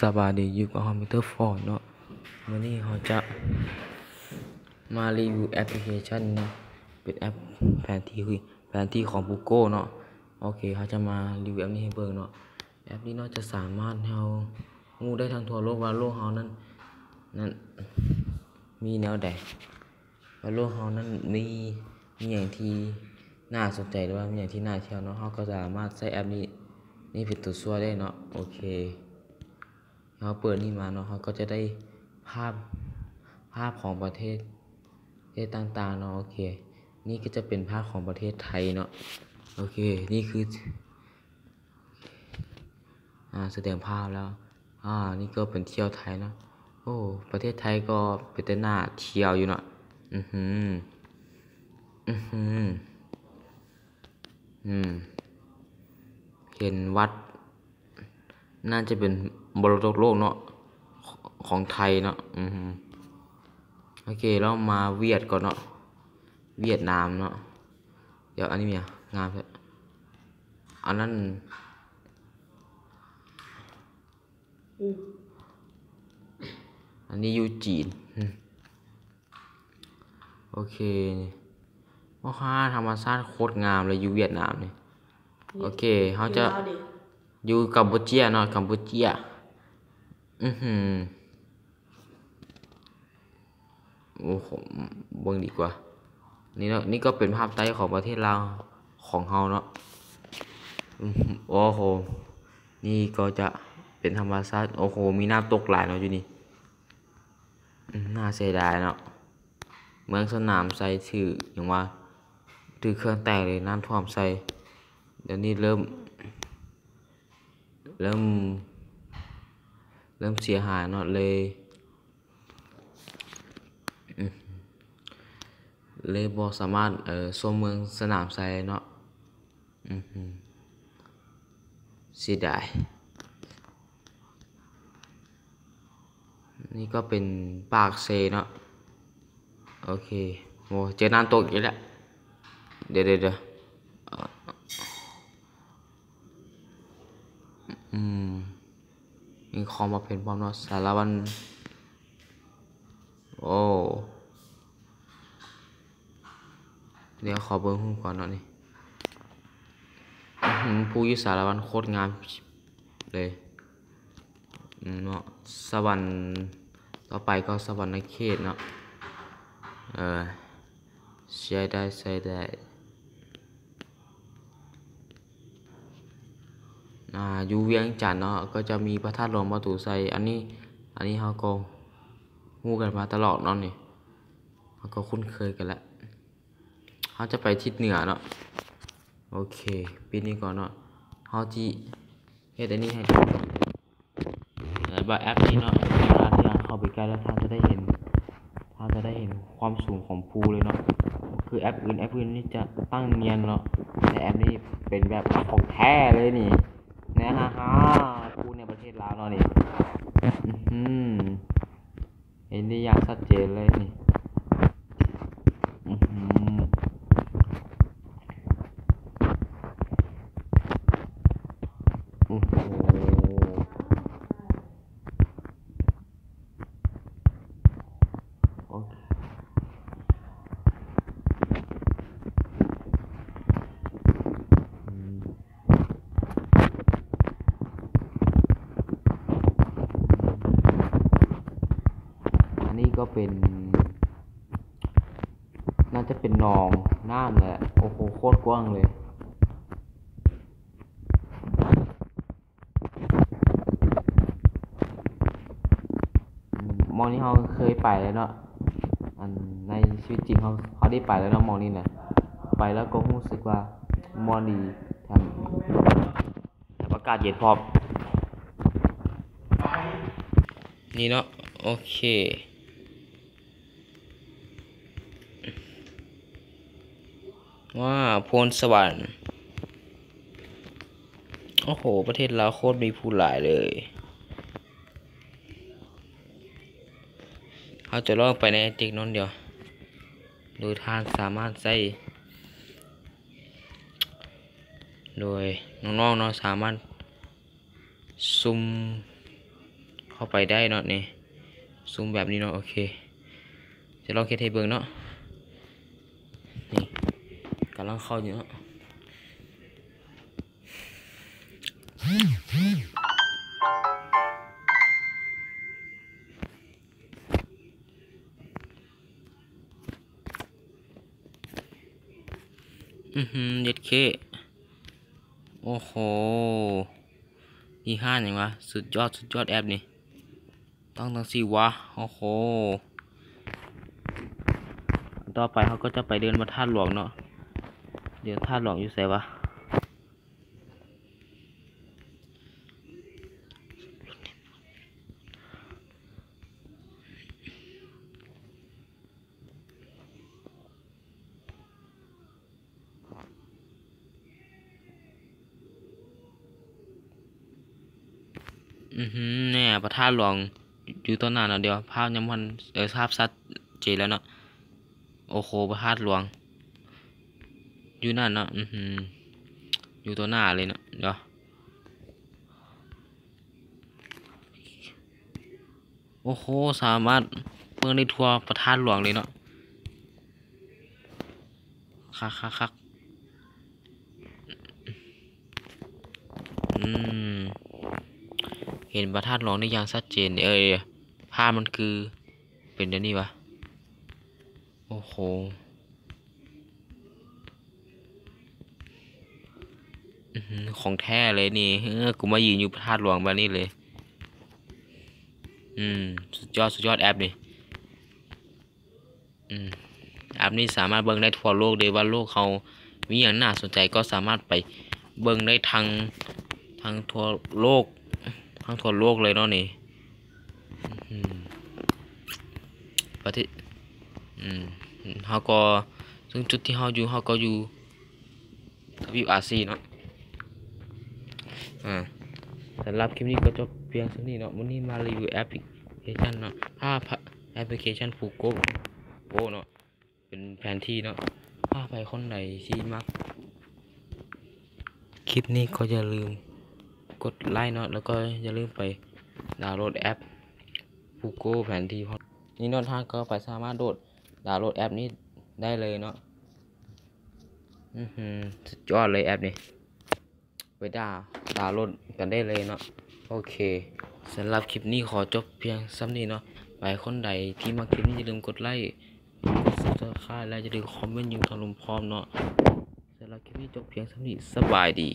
สวัสดีอยู่กับคอมพิวเตอร์ฟอร์ดเนาะวันนี้เราจะมารีวิวแอปพลิเคชันนะเป็นแอปแผนที่ของ Google เนาะโอเคเขาจะมารีวิวแอปนี้ให้เบิ่งเนาะแอปนี้เนาะจะสามารถให้เรารู้ได้ทั้งทั่วโลกว่าโลกเรานั้นมีแนวใดว่าโลกเรานั้นมีอย่างที่น่าสนใจหรือว่ามีอย่างที่น่าเที่ยวเนาะเราก็สามารถใช้แอปนี้เป็นตัวช่วยได้เนาะโอเคเราเปิดนี่มาเนาะเราก็จะได้ภาพของประเทศต่างๆเนาะโอเคนี่ก็จะเป็นภาพของประเทศไทยเนาะโอเคนี่คือแสดงภาพแล้วนี่ก็เป็นเที่ยวไทยเนาะโอ้ประเทศไทยก็เป็นแต่น่าเที่ยวอยู่เนาะเห็นวัดน่าจะเป็นมรดกโลกเนาะของไทยเนาะโอเคแล้วมาเวียดก่อนเนาะเวียดนามเนาะเดี๋ยวอันนี้มีงามเลยอันนั้นอันนี้อยู่จีนโอเคว่าธรรมชาติโคตรงามเลยอยู่เวียดนามเนี่ยโอเคเขาจะอยู่กัมพูชาเนาะกัมพูชาโอ้โหเบิ่งดีกว่านี่เนาะนี่ก็เป็นภาพไต้ของประเทศลาวของเฮาเนาะโอ้โหนี่ก็จะเป็นธรรมชาติโอ้โหมีน้ำตกหลายเนาะอยู่นี่น่าเสียดายเนาะเมืองสนามไซถืออย่างว่าถือเครื่องแตกเลยน้ำท่วมใส่เดี๋ยวนี้เริ่มเสียหายเนาะเลยบ่สามารถชมเมืองสนามไซเนาะเสียดายนี่ก็เป็นปากเซเนาะโอเคโอ้เจอน้ำตกอีกแล้วเดี๋ยวมีคอมมาเป็นพร้อมเนาะสารวันโอ้เดี๋ยวขอเบิ่งหูก่อนเนาะนี่ผู้อยู่สารวันโคตรงามเลยเนาะสวรรค์ต่อไปก็สวรรค์ในเขตเนาะใช้ได้อยู่เวียงจันทน์เนาะก็จะมีพระธาตุหลวงปู่ตู่ไซอันนี้เขาก็ฮู้กันมาตลอดเนาะนี่เขาก็คุ้นเคยกันแล้วเขาจะไปทิศเหนือเนาะโอเคปีนี้ก่อนเนาะเขาที่เฮ็ดอันนี้ให้แอปนี้เนาะเวลาที่เราเข้าไปใกล้แล้วท่านจะได้เห็นความสูงของภูเลยเนาะคือแอปอื่นนี่จะตั้งเนียนเนาะแต่แอปนี้เป็นแบบของแท้เลยนี่นะฮะภูในประเทศลาวเนาะนี่เห็นได้อย่างชัดเจนเลยนี่โอ้โหโอเคอันนี้ก็เป็นน่าจะเป็นหนองน้ำแหละโอ้โหโคตรกว้างเลยมองนี่เขาเคยไปแล้วเนาะในชีวิตจริงเขาได้ไปแล้วเนาะมองนี่แหละไปแล้วก็รู้สึกว่ามองดีทำอากาศเย็นพร้อมนี่เนาะโอเคว่าพรสวรรค์โอ้โหประเทศเราโคตรมีผู้หลายเลยเขาจะลองไปในติ๊กน้นเดียวโดยท่านสามารถใช้โดยน้องๆเนาะสามารถซุ่ม เข้าไปได้เนาะนี่ซูมแบบนี้เนาะโอเคจะลองเฮ็ดให้เบิ่งเนาะนี่กำลังเข้าอยู่เนาะเด็ดเคโอ้โหนี่ห้าอย่างวะสุดยอดแอปนี่ต้องสิวะโอ้โหต่อไปเขาก็จะไปเดินมาธาตุหลวงเนาะเดี๋ยวธาตุหลวงอยู่ไสวะเนี่ยพระธาตุหลวงอยู่ต้นนั้นเนาะเดี๋ยวภาพยังมันภาพชัดเจนแล้วเนาะโอ้โหพระธาตุหลวงอยู่นั่นเนาะอยู่ตัวหน้าเลยเนาะเดี๋ยวโอ้โหสามารถเบิ่งได้ทั่วพระธาตุหลวงเลยเนาะคักเห็นพระธาตุหลวงได้อย่างชัดเจนภาพมันคือเป็นอย่างนี้วะโอ้โหของแท้เลยนี่กูมายืนอยู่พระธาตุหลวงแบบนี้เลยสุดยอดแอปนี่แอปนี้สามารถเบิ่งได้ทั่วโลกเลยว่าโลกเขามีอย่างน่าสนใจก็สามารถไปเบิ่งได้ทางทั่วโลกเลยเนาะนี่ประเทศเขาก็ซึ่งจุดที่เขาก็อยู่ทวีปอาซีเนาะสำหรับคลิปนี้ก็จบเพียงเท่านี้เนาะวันนี้มารีวิวแอปพลิเคชันเนาะแอปพลิเคชันฟูโก้เนาะเป็นแผนที่เนาะถ้าไปคนไหนที่มักคลิปนี้ก็อย่าลืมกดไลค์เนาะแล้วก็อย่าลืมไปดาวน์โหลดแอปฟูโก้แผนที่นี่เนาะท่านก็ไปสามารถดาวน์โหลดแอปนี้ได้เลยเนาะสุดยอดเลยแอปนี้ไปดาวน์โหลดกันได้เลยเนาะโอเคสำหรับคลิปนี้ขอจบเพียงซ้ำนี้เนาะไปคนใดที่มาคลิปนี้อย่าลืมกดไลค์กด Subscribe และอย่าลืมคอมเมนต์อยู่ทางลมพร้อมเนาะสำหรับคลิปนี้จบเพียงซ้ำนี้สบายดี